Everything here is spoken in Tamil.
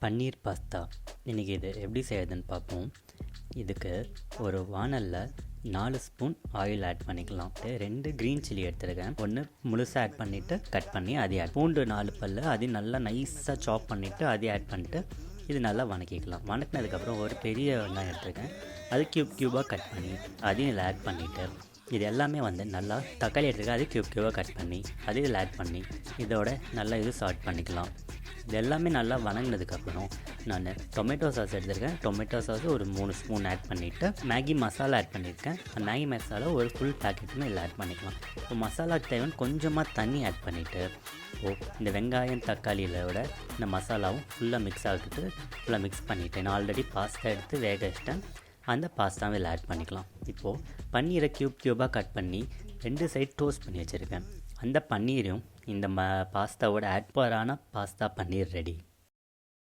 பன்னீர் பாஸ்தா இன்றைக்கி இது எப்படி செய்யுதுன்னு பார்ப்போம். இதுக்கு ஒரு வானலில் 4 ஸ்பூன் ஆயில் ஆட் பண்ணிக்கலாம். 2 க்ரீன் சில்லி எடுத்துருக்கேன். ஒன்று முழுசாக ஆட் பண்ணிவிட்டு கட் பண்ணி அதையும் பூண்டு 4 பல் அதையும் நல்லா நைஸாக சாப் பண்ணிவிட்டு அதையும் ஆட் பண்ணிட்டு இது நல்லா வணக்கிக்கலாம். வணக்கினதுக்கப்புறம் ஒரு பெரிய வெங்காயம் எடுத்துருக்கேன். அது க்யூபாக கட் பண்ணி அதையும் இதில் ஆட் பண்ணிவிட்டு இது எல்லாமே நல்லா தக்காளி எடுத்துருக்கேன். அது க்யூபாக கட் பண்ணி அதையும் இதில் ஆட் பண்ணி இதோட நல்லா இது சால்ட் பண்ணிக்கலாம். இது எல்லாமே நல்லா வணங்கினதுக்கப்புறம் நான் டொமேட்டோ சாஸ் எடுத்துருக்கேன். டொமேட்டோ சாஸ் ஒரு 3 ஸ்பூன் ஆட் பண்ணிவிட்டு மேகி மசாலா ஆட் பண்ணியிருக்கேன். மேகி மசாலா ஒரு ஃபுல் பேக்கெட்டுமே இதில் ஆட் பண்ணிக்கலாம். இப்போ மசாலாவுக்கு தேவையான கொஞ்சமாக தண்ணி ஆட் பண்ணிவிட்டு இந்த வெங்காயம் தக்காளியில் விட இந்த மசாலாவும் ஃபுல்லாக மிக்ஸ் ஆகிட்டு ஃபுல்லாக மிக்ஸ் பண்ணிவிட்டேன். நான் ஆல்ரெடி பாஸ்தா எடுத்து வேக வச்சிட்டேன். அந்த பாஸ்தாவை இதில் ஆட் பண்ணிக்கலாம். இப்போது பன்னீரை க்யூபாக கட் பண்ணி 2 சைடு டோஸ்ட் பண்ணி வச்சுருக்கேன். அந்த பன்னீரையும் இந்த பாஸ்தாவோட ஆட் பாஸ்தா பன்னீர் ரெடி.